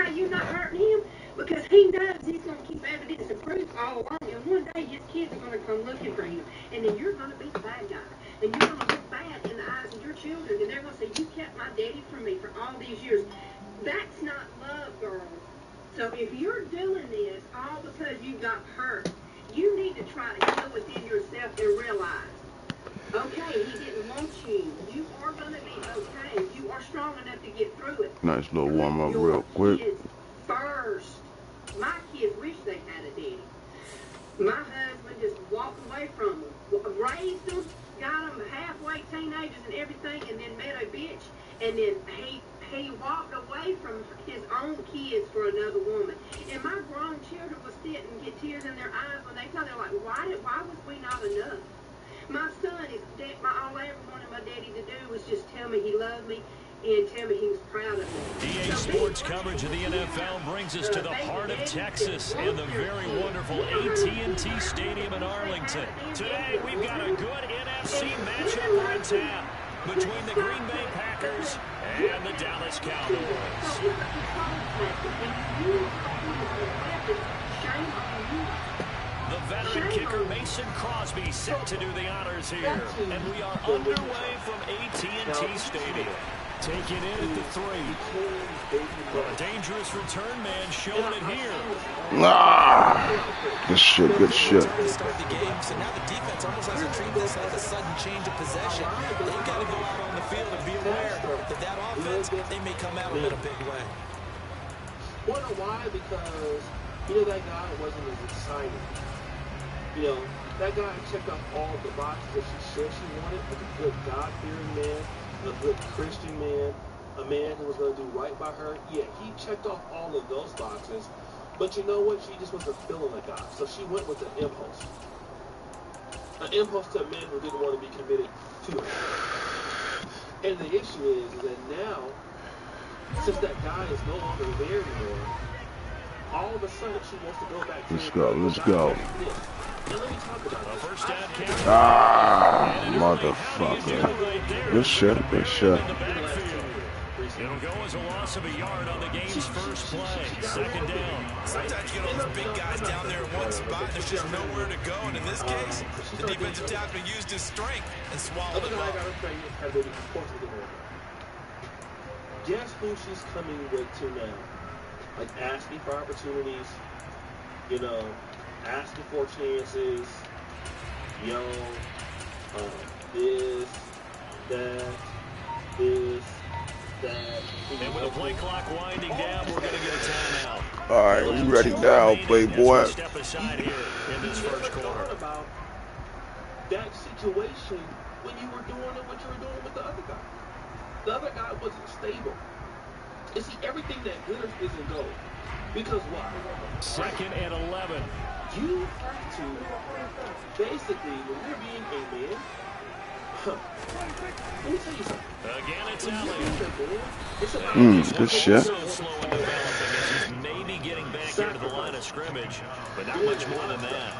how you're not hurting him? Because he knows he's going to keep evidence of proof all along. And one day his kids are going to come looking for him. And then you're going to be the bad guy. And you're going to look bad in the eyes of your children. And they're going to say, you kept my daddy from me for all these years. That's not love, girls. So if you're doing this all because you got hurt, you need to try to heal within yourself and realize, okay, he didn't want you. You are going to be okay. You are strong enough to get through it. Nice little warm up real quick. First, my kids wish they had a daddy. My husband just walked away from them, raised them, got them halfway teenagers and everything, and then met a bitch, and then he walked away from his own kids for another woman. And my grown children will sit and get tears in their eyes when they tell, they're like, why was we not enough? My son is dead. All I ever wanted my daddy to do was just tell me he loved me and tell me he was proud of me. EA Sports coverage of the NFL brings us to the heart of Texas and the very wonderful AT&T Stadium in Arlington. Today, we've got a good NFC matchup on tap between the Green Bay Packers and the Dallas Cowboys. The veteran kicker Mason Crosby set to do the honors here. And we are underway from AT&T Stadium. Taking in at the 3. Well, a dangerous return man showing it here. Good shit, good shit. Start the game, so now the defense almost has to treat this like a sudden change of possession. They've got to go out on the field and be aware that offense, they may come out in a big way. Wonder why? Because, that guy wasn't as exciting. That guy checked off all the boxes that she said she wanted, like a good God-fearing man, a good Christian man, a man who was going to do right by her. Yeah, he checked off all of those boxes. But you know what? She just wasn't feeling the guy. So she went with an impulse. An impulse to a man who didn't want to be committed to her. And the issue is that now, since that guy is no longer there anymore, all of a sudden she wants to go back to Let's go. And let me talk about it. Motherfucker. Good shit, good shit. It'll go as a loss of a yard on the game's first play. Second down. Sometimes you get all those big guys down there in one spot, and there's just nowhere to go. And in this case, the defensive tackle used his strength and swallowed him up. Guess who she's coming with to now? Like asking for opportunities, asking for chances, this, that. And with the play clock winding down, we're going to get a timeout. All right, we ready now, playboy. Step aside here in this first quarter. About that situation when you were doing what you were doing with the other guy. The other guy wasn't stable. And see, everything that glitters isn't gold. Because why? Second and 11. You have to, basically, when you're being a man, let me tell you something. Again, it's Good shit. So slow in developing as he's maybe getting back into the line of scrimmage, but not much more than that.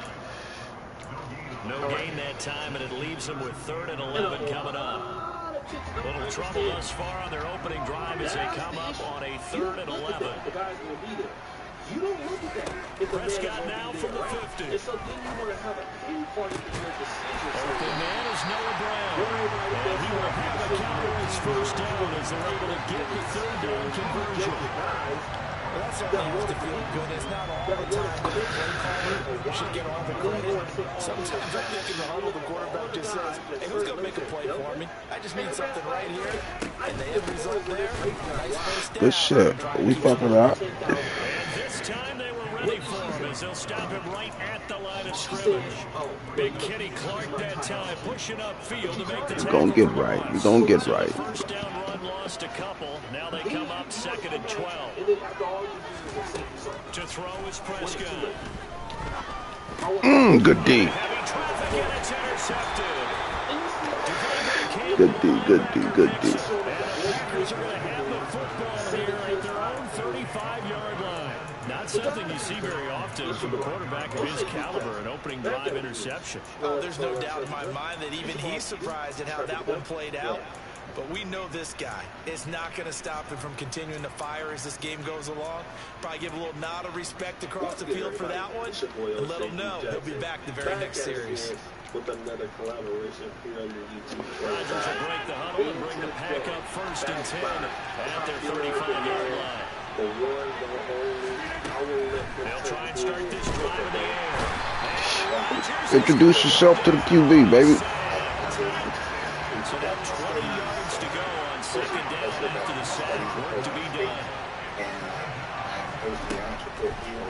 No gain that time, and it leaves him with 3rd and 11 coming up. Little trouble thus far on their opening drive as they come up on a 3rd and 11. The guy's going to be there. You don't look at that. Prescott now from the 50. And so then you want to have a ping party for your decision. Open man is Noah Brown. And he will have the Cowboys first down as they're able to get the 3rd down conversion. Well, that's something you have to feel good. It's not all the time that a play caller should get all the credit. Sometimes I think in the huddle, the quarterback just says, hey, who's going to make a play for me? I just need something right here. And the end result there, nice first down. Good shit. We fucking out. This time they were ready for him as they'll stop him right at the line of scrimmage. Big Kenny Clark that time pushing upfield to make the tackle. We're gonna get right. We're gonna get right. First down run lost a couple. Now they come up 2nd and 12. To throw is Prescott. Good D. Heavy traffic and it's intercepted. Good D, good D, good D. And the Packers are going to have the football here at their own 35-yard line. Not something you see very often from a quarterback of his caliber, an opening drive interception. Oh, there's no doubt in my mind that even he's surprised at how that one played out. But we know this guy is not going to stop him from continuing to fire as this game goes along. Probably give a little nod of respect across the field for that one, and let him know he'll be back the very next series. With another collaboration here on the YouTube channel. Rodgers will break the huddle and bring the pack up 1st and 10 at their 35-yard line. The one, the only, They'll try and start this drive in the air. Introduce yourself to the QB, baby. So now 20 yards to go on 2nd down after the sack. Work to be done.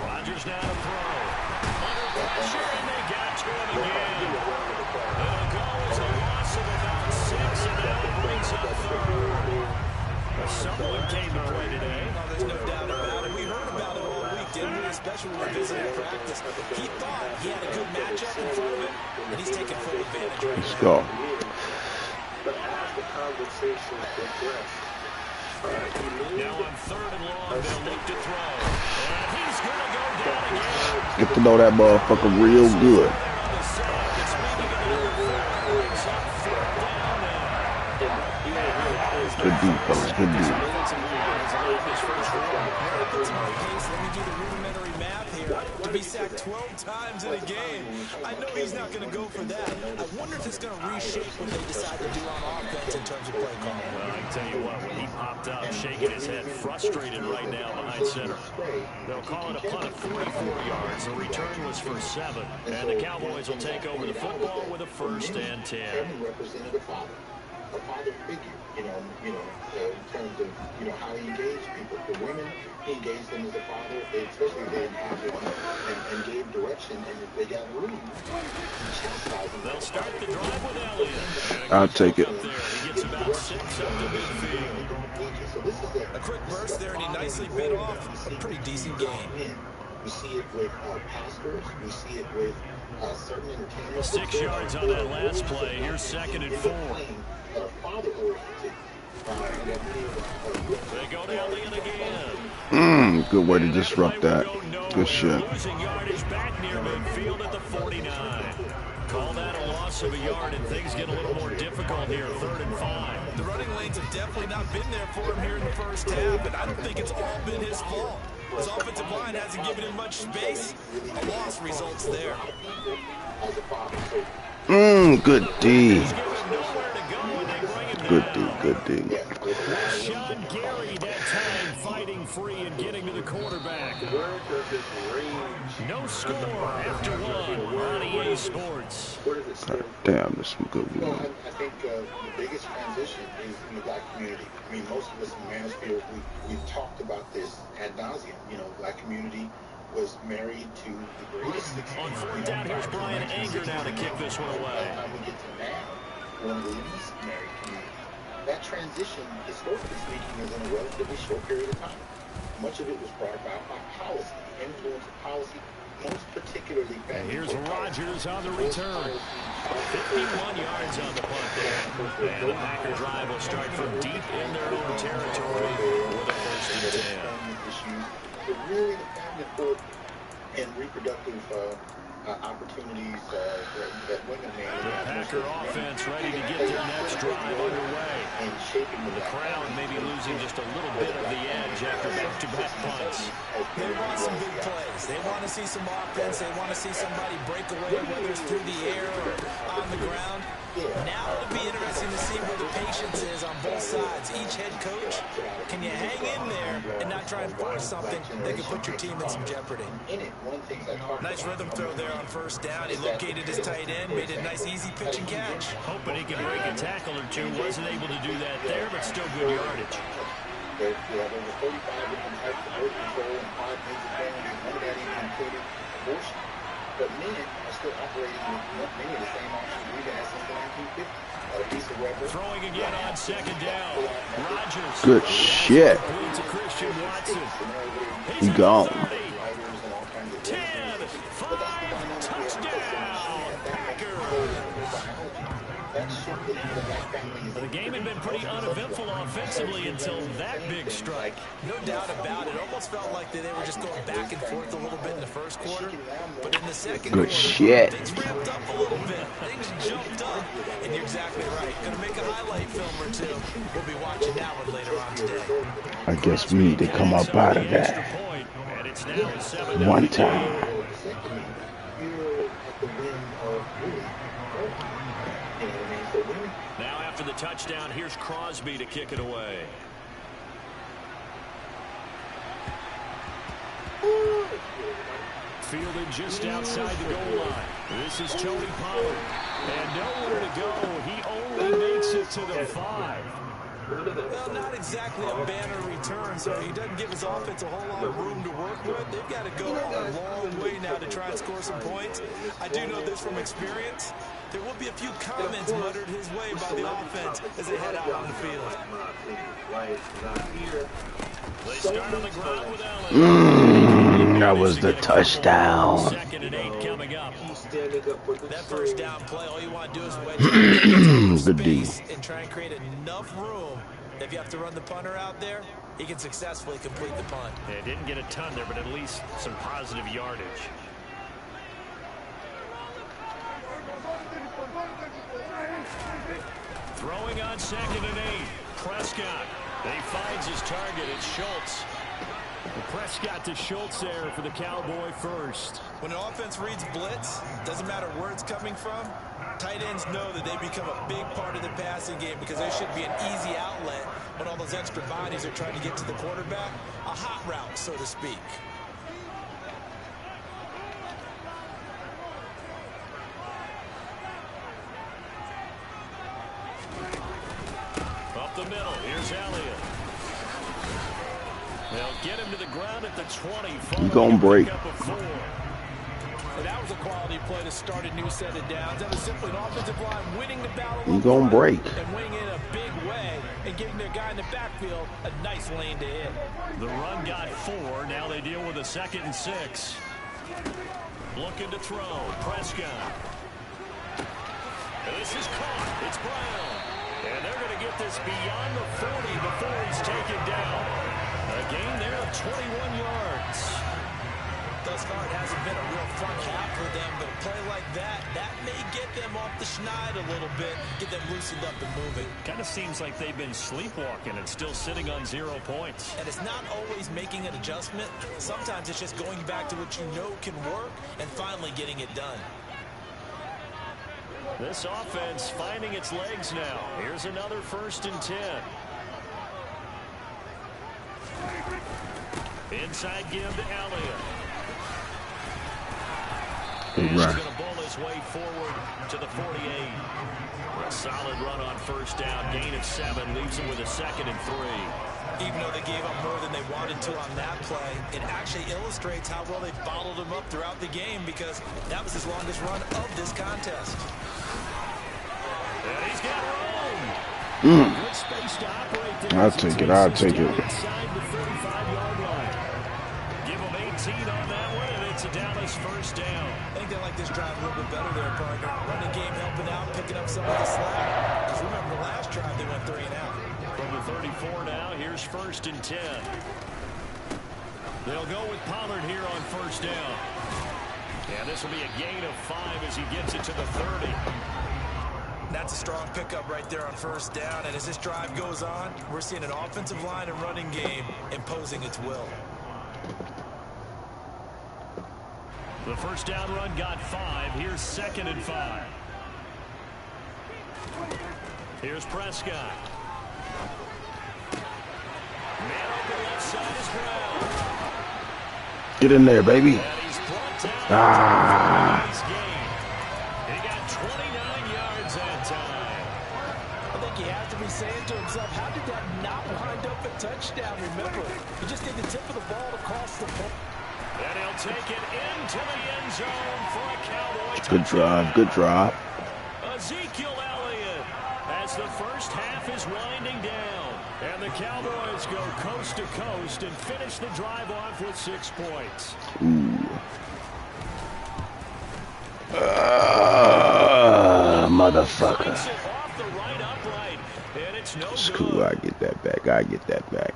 Rodgers now to throw. Under pressure, and they got to him again. It'll go as a loss of about 6, and now it brings up 3rd. Someone came to play today. Oh, there's no doubt about it. We heard about it all week, didn't we? Especially when we visited practice. He thought he had a good matchup in front of him, and he's taking full advantage. Let's go. But as the conversation progressed, Now on 3rd and long, they'll look to throw. And he's going to go down again. Get to know that motherfucker real good. Good D, fellas. Good D. Let me do the rudimentary math here. To be sacked 12 times in a game, I know he's not going to go for that. I wonder if it's going to reshape what they decide to do on offense in terms of play calling. Well, I can tell you what, when he popped up, shaking his head, frustrated right now behind center. They'll call it a punt of 44 yards. The return was for 7. And the Cowboys will take over the football with a 1st and 10. Represented a father figure, in terms of, how he engaged people. For women, he engaged them as a father, especially they empowered and gave direction, and if they got rude, They'll start the drive with Elliott. I'll take it. He gets about 6 up to midfield. A quick burst there, and he nicely bit off a pretty decent game. We see it with pastors. We see it with certain entertainment. 6 yards on that last play. Here's 2nd and 4. They go to Elliott again. Good way to disrupt that. Good shit. Losing yardage back near midfield at the 49. Call that a loss of a yard, and things get a little more difficult here. 3rd and 5. The running lanes have definitely not been there for him here in the first half, and I don't think it's all been his fault. His offensive line hasn't given him much space. A loss results there. Good D. Good D, good D. Sean Gary that time fighting free and getting to the quarterback. No score after 1 on EA Sports. God damn, there's some good Well, ones. I think the biggest transition is in the black community. I mean, most of us in Mansfield, we've talked about this ad nauseum. Black community was married to the greatest success. On 4th down, here's Brian Anger now to kick this one away. By the time we get to now, one of the least married communities. That transition, historically speaking, is in a relatively short period of time. Much of it was brought about by policy, the influence of policy, most particularly family. And here's Rodgers on the return. 51 yards on the punt there. And the Packer drive will start from deep in their own territory with a 1st and 10. But really, the family court and reproductive opportunities that women may The Packer offense ready to get their next drive underway. and shaping The crowd may be losing just a little bit of the edge after back-to-back punts. They want some big plays. They want to see some offense. They want to see somebody break away, whether it's through the air or on the ground. Now it'll be interesting to see where the patience is on both sides. Each head coach, can you hang in there and not try and force something that could put your team in some jeopardy? Nice rhythm throw there on 1st down. He located his tight end, made it a nice easy pitch and catch. Hoping he can break a tackle or two. Wasn't able to do that there, but still good yardage. There are over 35 different types of birth control and 5 major families. None of that even included abortion. But men are still operating with many of the same options we've had since the 1950s. Throwing again on 2nd down. Rodgers. Good shit. To Christian Watson. He gone. 10, 5, touchdown. Packers. The game had been pretty uneventful offensively until that big strike. No doubt about it. Almost felt like they were just going back and forth a little bit in the first quarter. But in the second Good quarter, shit. things ramped up a little bit. Things jumped up. And you're exactly right. Going to make a highlight film or two. We'll be watching that one later on today. I guess we need to come up out of that one time. Now after the touchdown, here's Crosby to kick it away. Fielded just outside the goal line. This is Tony Pollard. And nowhere to go. He only makes it to the 5. Well, not exactly a banner return, so he doesn't give his offense a whole lot of room to work with. They've got to go a long way now to try and score some points. I do know this from experience. There will be a few comments muttered his way by the offense as they head out on the field. They start on the ground with Allen. That was the touchdown. Second and 8 coming up. That first down play, all you want to do is wedge Good D. and try and create enough room. If you have to run the punter out there, he can successfully complete the punt. Yeah, didn't get a ton there, but at least some positive yardage. Throwing on second and 8. Prescott. He finds his target. It's Schultz. Prescott to Schultz there for the Cowboy first. When an offense reads blitz, doesn't matter where it's coming from, tight ends know that they become a big part of the passing game because there should be an easy outlet when all those extra bodies are trying to get to the quarterback. A hot route, so to speak. Up the middle. Here's Elliott. They'll get him to the ground at the 20. You gonna break. And that was a quality play to start a new set of downs. That was simply an offensive line winning the battle. You gonna break. And winning in a big way and giving their guy in the backfield a nice lane to hit. The run got 4. Now they deal with a 2nd and 6. Looking to throw. Prescott. This is caught. It's Brown. And they're going to get this beyond the 40 before he's taken down. A gain there of 21 yards. Thus far, it hasn't been a real front half for them, but a play like that may get them off the schneid a little bit, get them loosened up and moving. Kind of seems like they've been sleepwalking and still sitting on 0 points. And it's not always making an adjustment. Sometimes it's just going back to what you know can work and finally getting it done. This offense finding its legs now. Here's another 1st and 10. Inside give to Elliott. Good He's run. going to bull his way forward to the 48. A solid run on 1st down. Gain of 7 leaves him with a 2nd and 3. Even though they gave up more than they wanted to on that play, it actually illustrates how well they bottled him up throughout the game because that was his longest run of this contest. And he's got room. Good space to operate there. I'll take it. I'll take it. Inside the 35-yard line. Give him 18 on that one, and it's a Dallas 1st down. I think they like this drive a little bit better there, partner. Running game helping out, picking up some of the slack. Because remember, the last drive they went 3 and out. From the 34 now, here's 1st and 10. They'll go with Pollard here on 1st down. And this will be a gain of 5 as he gets it to the 30. That's a strong pickup right there on 1st down. And as this drive goes on, we're seeing an offensive line and running game imposing its will. The 1st down run got 5. Here's 2nd and 5. Here's Prescott. Man open left side is Brown. Get in there, baby. And he's brought down. Ah. He's gained. He got 29 yards that time. I think he has to be saying to himself, how did that not wind up a touchdown? Remember, he just did the tip of the ball across the ball. And he'll take it into the end zone for a Cowboy touchdown. Good drive. Good drive. Ezekiel Elliott as the first half is winding down. And the Cowboys go coast to coast and finish the drive off with 6 points. Ooh. Motherfucker. Off the right upright. And it's no It's cool. I get that back. I get that back.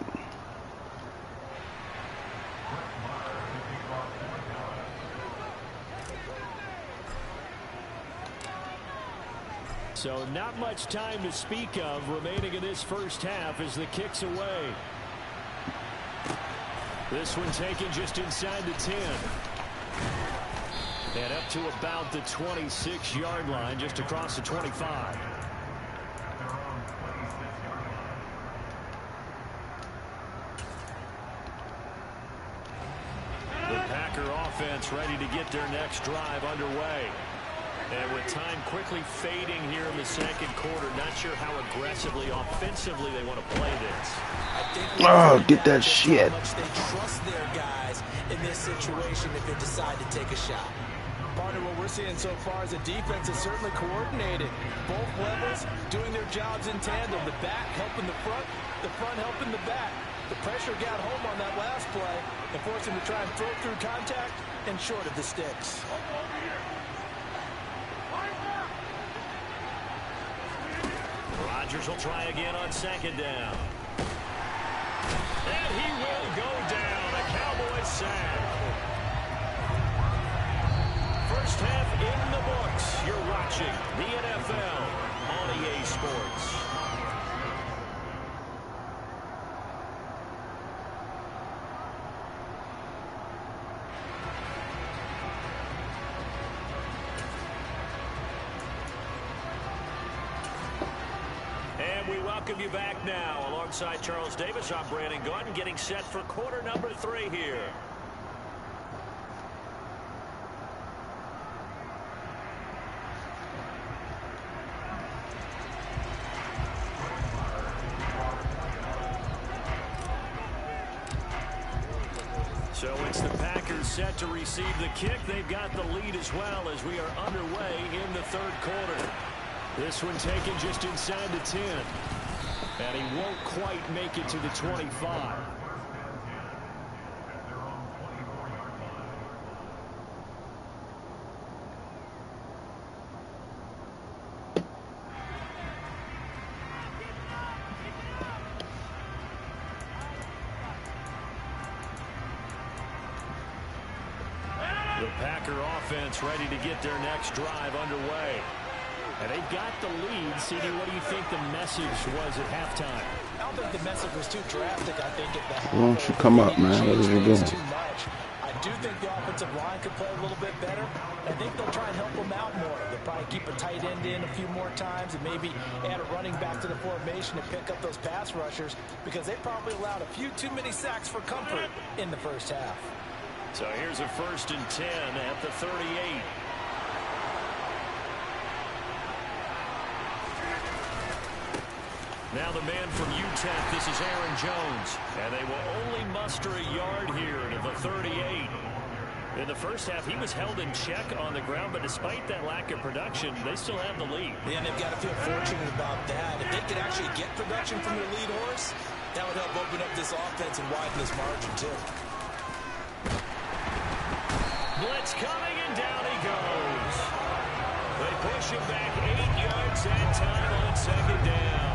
So not much time to speak of remaining in this first half as the kick's away. This one taken just inside the 10. And up to about the 26-yard line, just across the 25. The Packer offense ready to get their next drive underway. And with time quickly fading here in the second quarter, not sure how aggressively, offensively they want to play this. Oh, get that shit. How much they trust their guys in this situation if they decide to take a shot. Partner, what we're seeing so far is the defense is certainly coordinated. Both levels doing their jobs in tandem. The back helping the front helping the back. The pressure got home on that last play and forced him to try and throw through contact and short of the sticks. Rodgers will try again on second down. And he will go down. A Cowboys sack. First half in the books. You're watching the NFL on EA Sports. We welcome you back now. Alongside Charles Davis, I'm Brandon Gordon, getting set for quarter number 3 here. So it's the Packers set to receive the kick. They've got the lead as well as we are underway in the third quarter. This one taken just inside the 10. And he won't quite make it to the 25. The Packer offense ready to get their next drive underway. And they've got the lead. CD, what do you think the message was at halftime? I don't think the message was too drastic. I think at the half, Why don't you come up, man? What is it doing? too much. I do think the offensive line could play a little bit better. I think they'll try and help them out more. They'll probably keep a tight end in a few more times and maybe add a running back to the formation to pick up those pass rushers because they probably allowed a few too many sacks for comfort in the first half. So here's a 1st and 10 at the 38. Now the man from UTEP, this is Aaron Jones. And they will only muster a yard here to the 38. In the first half, he was held in check on the ground, but despite that lack of production, they still have the lead. Yeah, and they've got to feel fortunate about that. If they could actually get production from their lead horse, that would help open up this offense and widen this margin, too. Blitz coming, and down he goes. They push him back 8 yards that time on second down.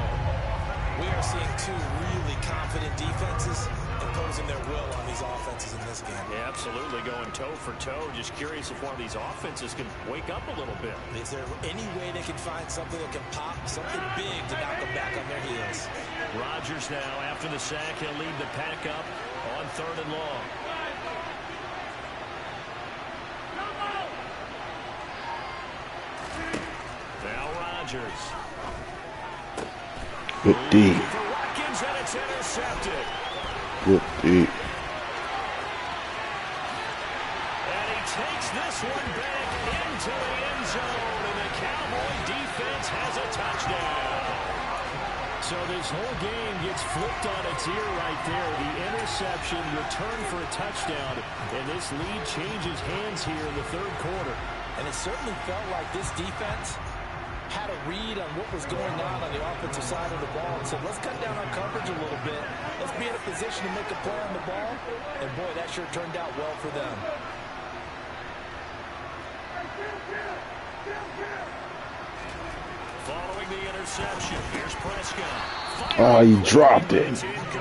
We are seeing two really confident defenses imposing their will on these offenses in this game. Yeah, absolutely, going toe for toe. Just curious if one of these offenses can wake up a little bit. Is there any way they can find something that can pop, something big to knock them back on their heels? Rodgers now, after the sack, he'll lead the pack up on 3rd and long. Now Rodgers. Good D. For Watkins, and it's intercepted. Good D. And he takes this one back into the end zone, and the Cowboy defense has a touchdown. So this whole game gets flipped on its ear right there. The interception, return for a touchdown, and this lead changes hands here in the third quarter. And it certainly felt like this defense had a read on what was going on the offensive side of the ball and said, let's cut down our coverage a little bit. Let's be in a position to make a play on the ball. And, boy, that sure turned out well for them. Following the interception, here's Prescott. Oh, he dropped it. It's incomplete.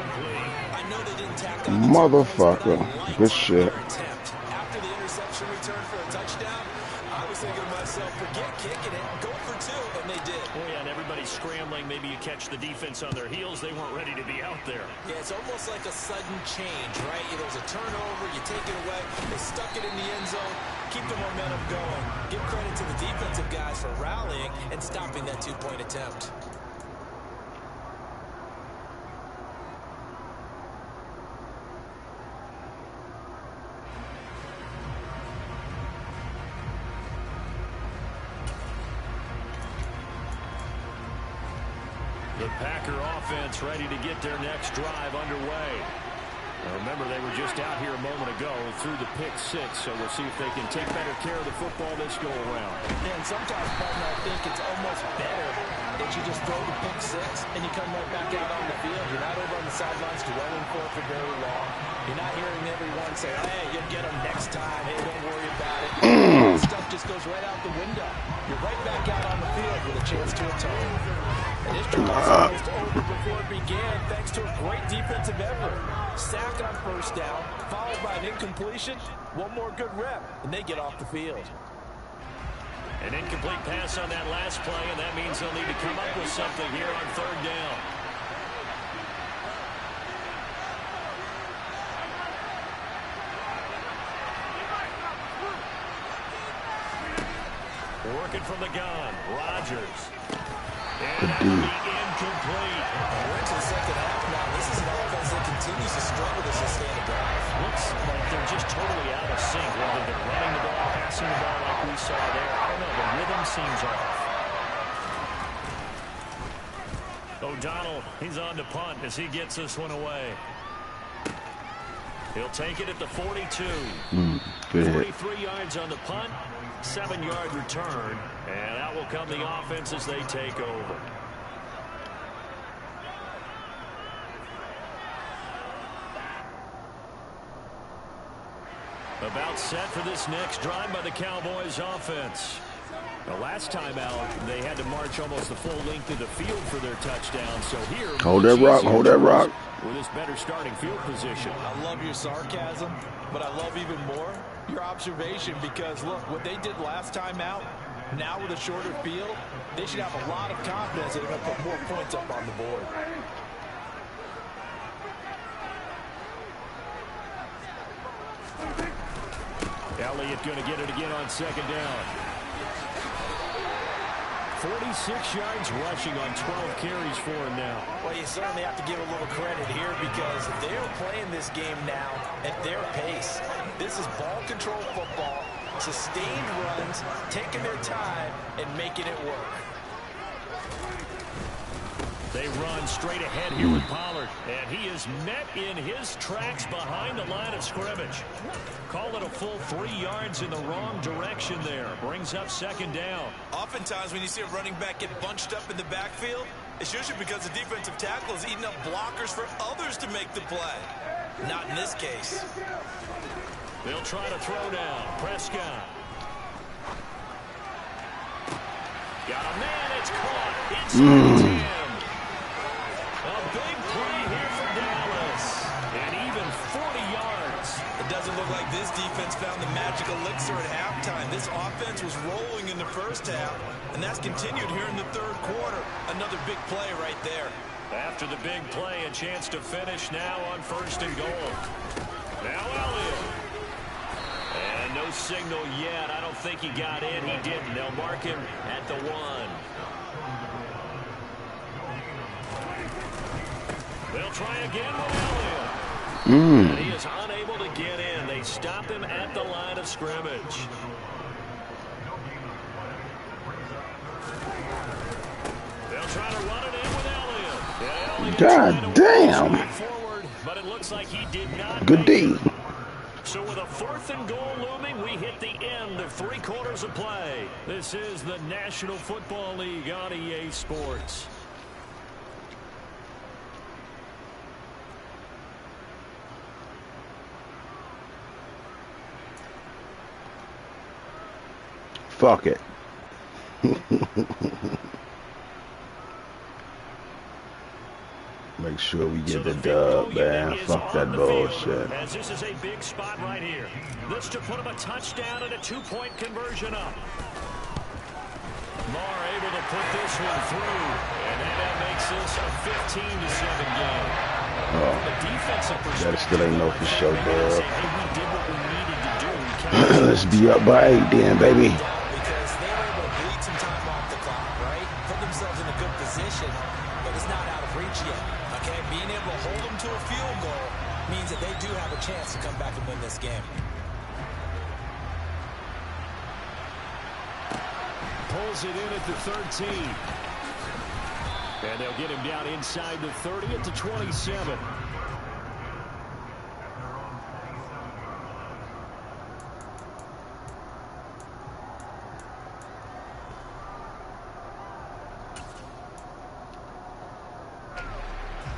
I know they didn't tack on the 2 points, but Motherfucker. I liked Good shit. their attempt. After the interception return for a touchdown, I was thinking to myself, forget kicking it, go for 2, and they did. Oh, yeah, and everybody's scrambling. Maybe you catch the defense on their heels. They weren't ready to be out there. Yeah, it's almost like a sudden change, right? There's a turnover, you take it away, they stuck it in the end zone, keep the momentum going. Give credit to the defensive guys for rallying and stopping that 2-point attempt. The Packer offense ready to get their next drive underway. Now remember, they were just out here a moment ago through the pick 6, so we'll see if they can take better care of the football this go around. And sometimes, partner, I think it's almost better that you just throw the pick 6 and you come right back out on the field. You're not over on the sidelines dwelling for it for very long. You're not hearing everyone say, hey, you'll get them next time. Hey, don't worry about it. Stuff just goes right out the window. You're right back out on the field with a chance to atone. And this drive was almost over before it began thanks to a great defensive effort. Sack on first down, followed by an incompletion. One more good rep, and they get off the field. An incomplete pass on that last play, and that means they'll need to come up with something here on 3rd down. Working from the gun, Rodgers. And that will be incomplete. We're into the second half now. This is an offense that continues to struggle to sustain a drive. Looks like they're just totally out of sync, whether they're running the ball, passing the ball like we saw there. I don't know, the rhythm seems off. O'Donnell, he's on to punt as he gets this one away. He'll take it at the 42. Good hit. 43 yards on the punt, 7-yard return, and out will come the offense as they take over. About set for this next drive by the Cowboys offense. The last time out, they had to march almost the full length of the field for their touchdown. So here, Hold that rock, hold that rock. With this better starting field position. I love your sarcasm, but I love even more your observation because, look, what they did last time out, now with a shorter field, they should have a lot of confidence that they're going to put more points up on the board. Elliott going to get it again on 2nd down. 46 yards rushing on 12 carries for him now. Well, you certainly have to give a little credit here because they're playing this game now at their pace. This is ball control football, sustained runs, taking their time, and making it work. They run straight ahead here with Pollard, and he is met in his tracks behind the line of scrimmage. Call it a full 3 yards in the wrong direction there. Brings up 2nd down. Oftentimes when you see a running back get bunched up in the backfield, it's usually because the defensive tackle is eating up blockers for others to make the play. Not in this case. They'll try to throw down. Prescott. Got a man. It's caught. Inside the 10. A big play here for Dallas. And even 40 yards. It doesn't look like this defense found the magic elixir at halftime. This offense was rolling in the first half, and that's continued here in the 3rd quarter. Another big play right there. After the big play, a chance to finish now on 1st and goal. Now Elliott. And no signal yet. I don't think he got in. He didn't. They'll mark him at the 1. They'll try again with Elliott. And he is unable to get in. They stop him at the line of scrimmage. They'll try to run it in with Elliott. God damn. Forward, but it looks like he did not. Good D. So with a 4th and goal looming, we hit the end of 3 quarters of play. This is the National Football League on EA Sports. Fuck it. Make sure we get the dub, man. Fuck that bullshit. As this is a big spot right here. This to put him a touchdown and a 2-point conversion up. Lamar able to put this one through, and that makes this a 15-7 game. Oh, that still ain't no for sure, dub. Let's be up by 8 then, baby. Because they were able to bleed some time off the clock, right? Put themselves in a good position, but it's not out of reach yet. Okay, being able to hold them to a field goal means that they do have a chance to come back and win this game. Pulls it in at the 13. And they'll get him down inside the 30 at the 27.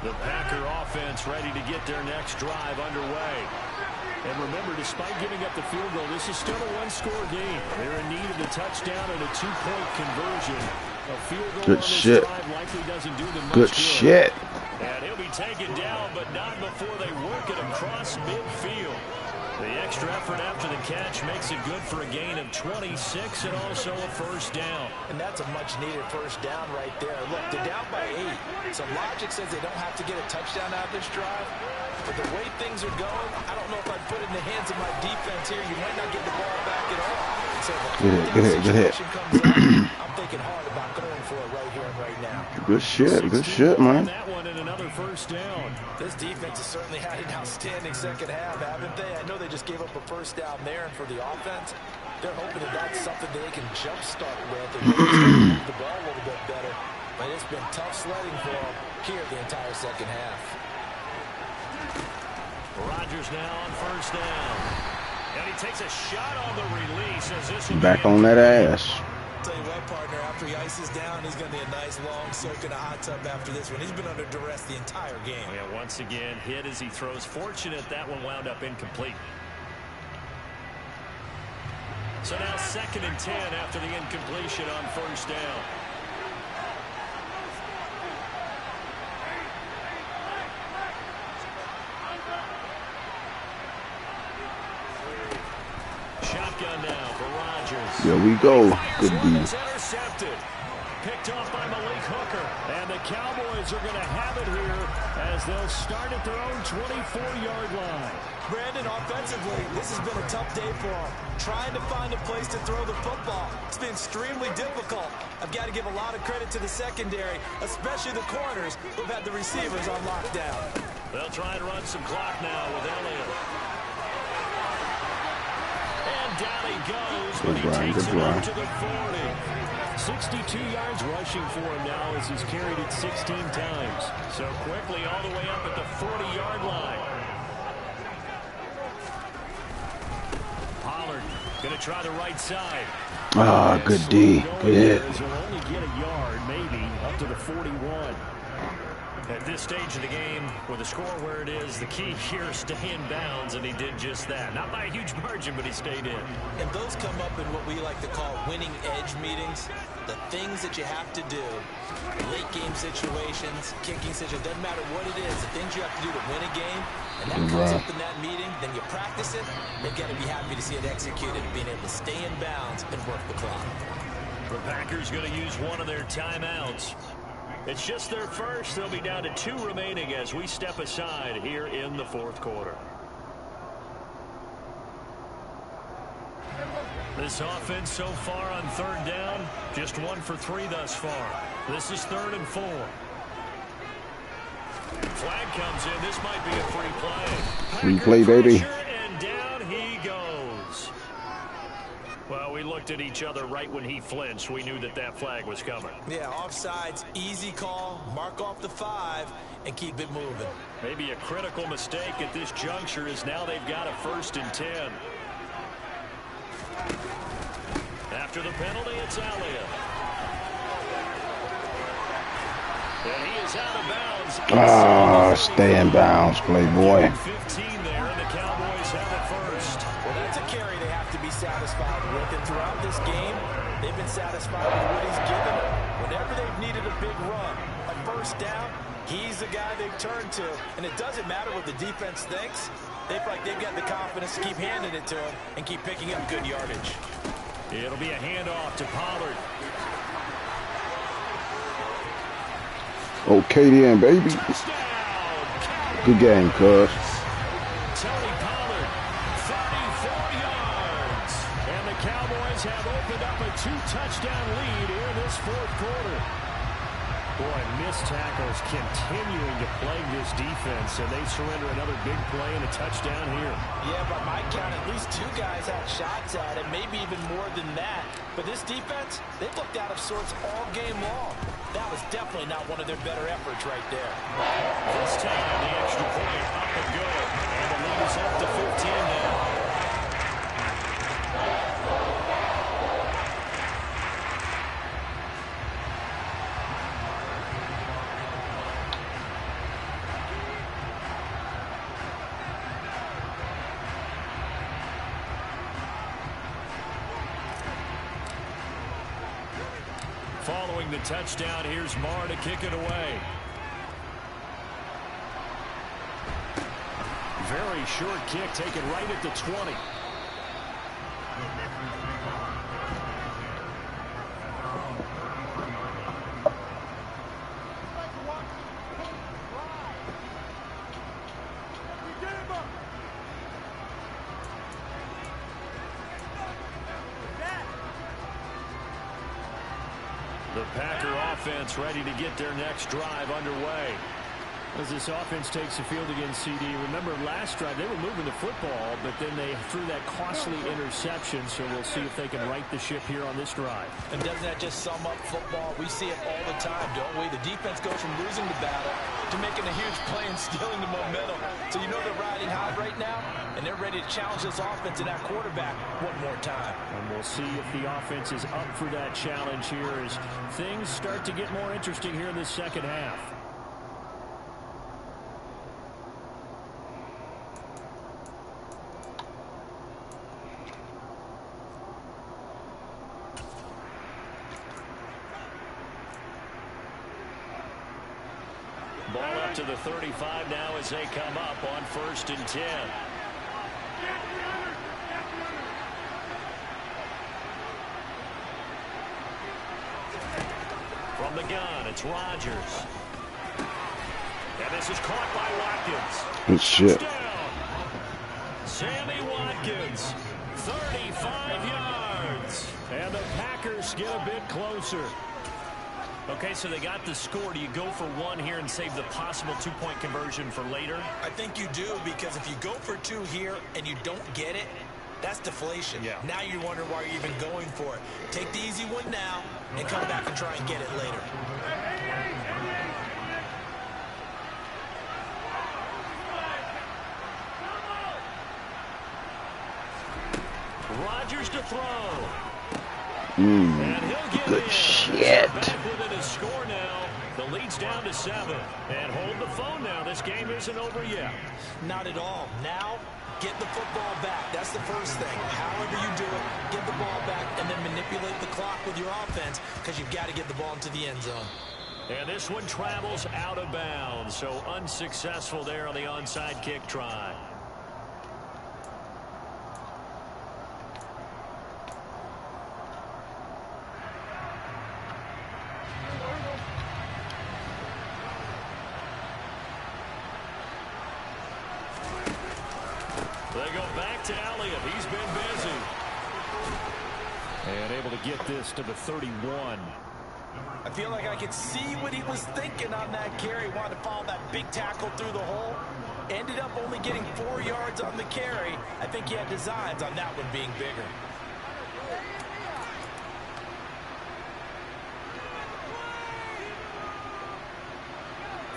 The Packer offense ready to get their next drive underway. And remember, despite giving up the field goal, this is still a one-score game. They're in need of the touchdown and a 2-point conversion. A field goal good on shit. this drive likely doesn't do them much Good shit. And he'll be taken down, but not before they work it across midfield. The extra effort after the catch makes it good for a gain of 26 and also a first down. And that's a much-needed first down right there. Look, they're down by 8. So logic says they don't have to get a touchdown out of this drive. But the way things are going, I don't know if I'd put it in the hands of my defense here. You might not get the ball back at all. So good hit. Comes up, I'm thinking hard about going for it right here and right now. Good shit, man. That one and another first down. This defense has certainly had an outstanding second half, haven't they? I know they just gave up a first down there, and for the offense, they're hoping that that's something they can jumpstart with and maybe move the ball a little bit better. But it's been tough sledding for them here the entire second half. Rodgers now on first down. And he takes a shot on the release as this will Back on that ass. Tell you what, partner, after he ices down, he's going to need a nice long soak in a hot tub after this one. He's been under duress the entire game. Yeah, once again, hit as he throws. Fortunate that one wound up incomplete. So now 2nd and 10 after the incompletion on first down. Shotgun now for Rodgers. Here we go. Good D. Intercepted. Picked off by Malik Hooker. And the Cowboys are going to have it here as they'll start at their own 24-yard line. Brandon, offensively, this has been a tough day for them. Trying to find a place to throw the football. It's been extremely difficult. I've got to give a lot of credit to the secondary, especially the corners who've had the receivers on lockdown. They'll try and run some clock now with Elliott. And down he goes, but he takes it up to the 40. 62 yards rushing for him now as he's carried it 16 times. So quickly all the way up at the 40-yard line. Pollard going to try the right side. Ah, good D. Good hit. He'll only get a yard, maybe, up to the 41. At this stage of the game, with the score where it is, the key here is stay in bounds, and he did just that. Not by a huge margin, but he stayed in. And those come up in what we like to call winning edge meetings. The things that you have to do, late game situations, kicking situations, doesn't matter what it is, the things you have to do to win a game, and that comes up in that meeting, then you practice it, they've got to be happy to see it executed, being able to stay in bounds and work the clock. The Packers going to use one of their timeouts. It's just their first. They'll be down to 2 remaining as we step aside here in the 4th quarter. This offense so far on 3rd down, just 1 for 3 thus far. This is 3rd and 4. Flag comes in. This might be a free play. Free play, baby. And down he goes. Well, we looked at each other right when he flinched. We knew that that flag was coming. Yeah, offsides, easy call, mark off the 5, and keep it moving. Maybe a critical mistake at this juncture is now they've got a 1st and 10. After the penalty, it's Elliott. And he is out of bounds. Ah, stay in bounds, playboy. 15 there, and the Cowboys have it first. Well, that's a carry they have to be satisfied with. And throughout this game, they've been satisfied with what he's given them. Whenever they've needed a big run, a first down, He's the guy they turn to, and it doesn't matter what the defense thinks. They feel like they've got the confidence to keep handing it to him and keep picking up good yardage. It'll be a handoff to Pollard. Okay then, baby. Good game, cuz. Tony Pollard, 34 yards. And the Cowboys have opened up a 2-touchdown lead here in this fourth quarter. Boy, missed tackles continuing to plague this defense, and they surrender another big play and a touchdown here. Yeah, by my count, at least 2 guys had shots at it, maybe even more than that. But this defense, they've looked out of sorts all game long. That was definitely not one of their better efforts right there. This time, the extra point up and good, and the lead is up to 15 now. Following the touchdown, here's Marr to kick it away. Very short kick, taken right at the 20. The Packer offense ready to get their next drive underway. As this offense takes the field against CD, remember last drive they were moving the football, but then they threw that costly interception, so we'll see if they can right the ship here on this drive. And doesn't that just sum up football? We see it all the time, don't we? The defense goes from losing the battle to making a huge play and stealing the momentum. So you know they're riding high right now, and they're ready to challenge this offense and that quarterback one more time. And we'll see if the offense is up for that challenge here as things start to get more interesting here in the second half. Ball up to the 35 now as they come up on 1st and 10. From the gun, it's Rodgers. And this is caught by Watkins. Good shit. Touchdown. Sammy Watkins, 35 yards. And the Packers get a bit closer. Okay, so they got the score. Do you go for one here and save the possible 2-point conversion for later? I think you do, because if you go for 2 here and you don't get it, that's deflation. Yeah. Now you wonder why you're even going for it. Take the easy one now and come back and try and get it later. Rodgers to throw. And he'll get Good in. shit. Back within a score now. The lead's down to 7. And hold the phone now. This game isn't over yet. Not at all. Now, get the football back. That's the first thing. However you do it, get the ball back and then manipulate the clock with your offense, because you've got to get the ball into the end zone. And this one travels out of bounds. So unsuccessful there on the onside kick try. They go back to Elliott. He's been busy. And able to get this to the 31. I feel like I could see what he was thinking on that carry. Wanted to follow that big tackle through the hole. Ended up only getting 4 yards on the carry. I think he had designs on that one being bigger.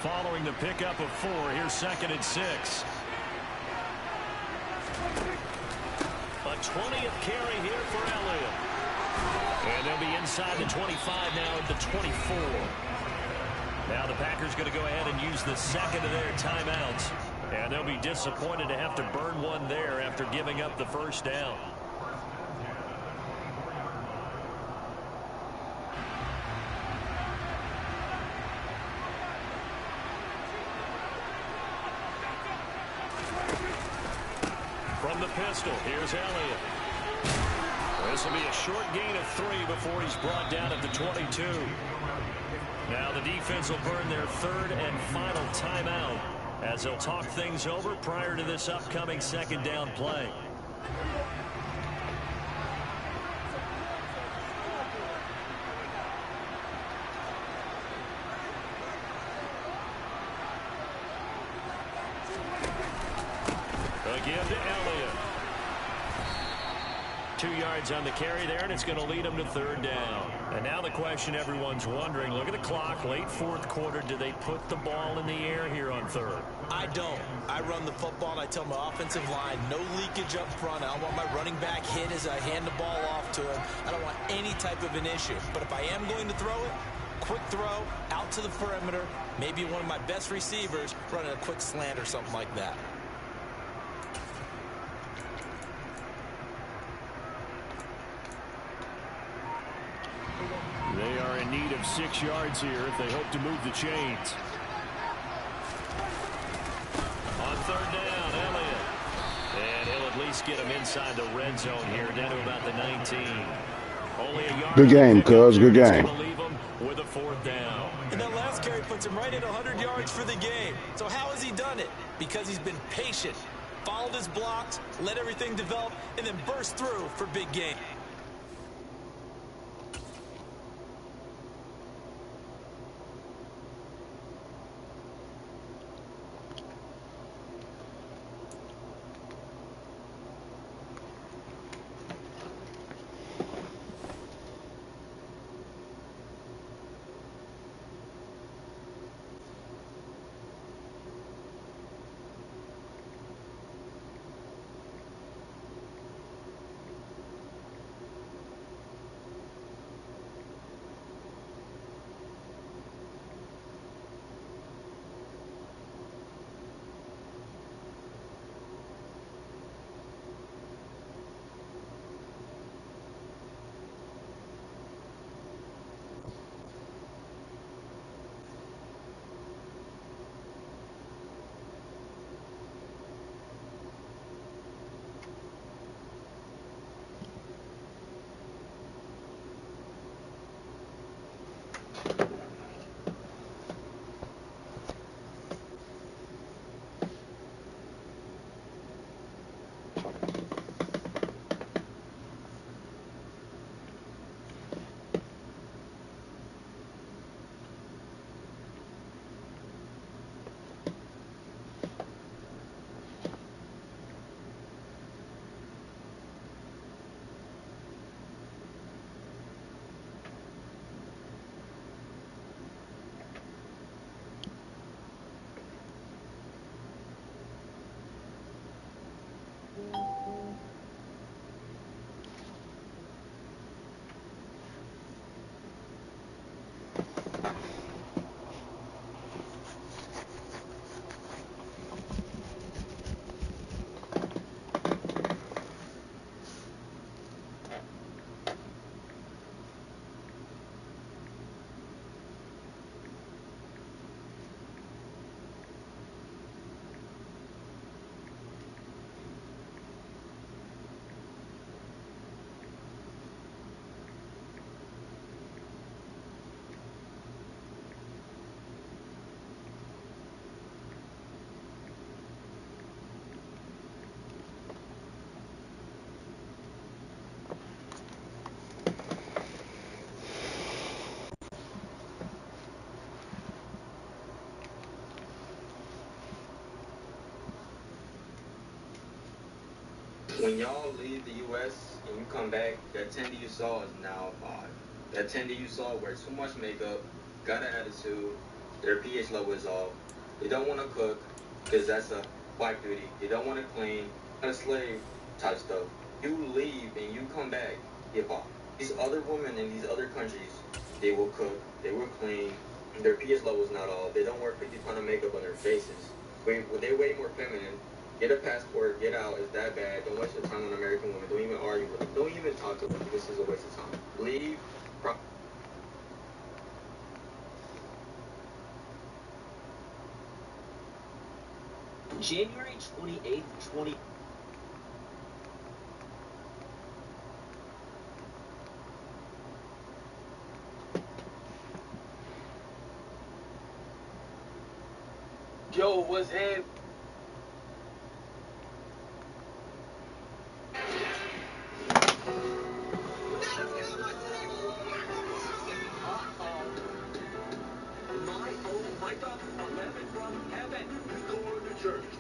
Following the pickup of 4, here's 2nd and 6. A 20th carry here for Elliott. And they'll be inside the 25 now at the 24. Now the Packers going to go ahead and use the second of their timeouts. And they'll be disappointed to have to burn one there after giving up the first down. From the pistol, here's Elliott. This will be a short gain of 3 before he's brought down at the 22. Now the defense will burn their third and final timeout as they'll talk things over prior to this upcoming second down play. Again to Elliott. 2 yards on the carry there, and it's going to lead them to third down. And now the question everyone's wondering, look at the clock, late fourth quarter, do they put the ball in the air here on third? I don't. I run the football, and I tell my offensive line, no leakage up front. I don't want my running back hit as I hand the ball off to him. I don't want any type of an issue. But if I am going to throw it, quick throw, out to the perimeter, maybe one of my best receivers running a quick slant or something like that. They are in need of 6 yards here if they hope to move the chains. On third down, Elliott. And he'll at least get him inside the red zone here, down to about the 19. Only a yard. Good game, cuz. Good game. Leave him with a fourth down. And that last carry puts him right at 100 yards for the game. So how has he done it? Because he's been patient, followed his blocks, let everything develop, and then burst through for big game. When y'all leave the U.S. and you come back, that 10 that you saw is now 5. That 10 that you saw wear too much makeup, got an attitude, their pH level is off. They don't want to cook because that's a wife duty. They don't want to clean, not a slave type stuff. You leave and you come back, get off. These other women in these other countries, they will cook, they will clean, their pH level is not off. They don't wear 50 pounds of makeup on their faces. They're way more feminine. Get a passport, get out, it's that bad. Don't waste your time on American women. Don't even argue with them. Don't even talk to them. This is a waste of time. Leave. January 28th, 20... Yo, what's happening? My 11 from heaven. Going to church.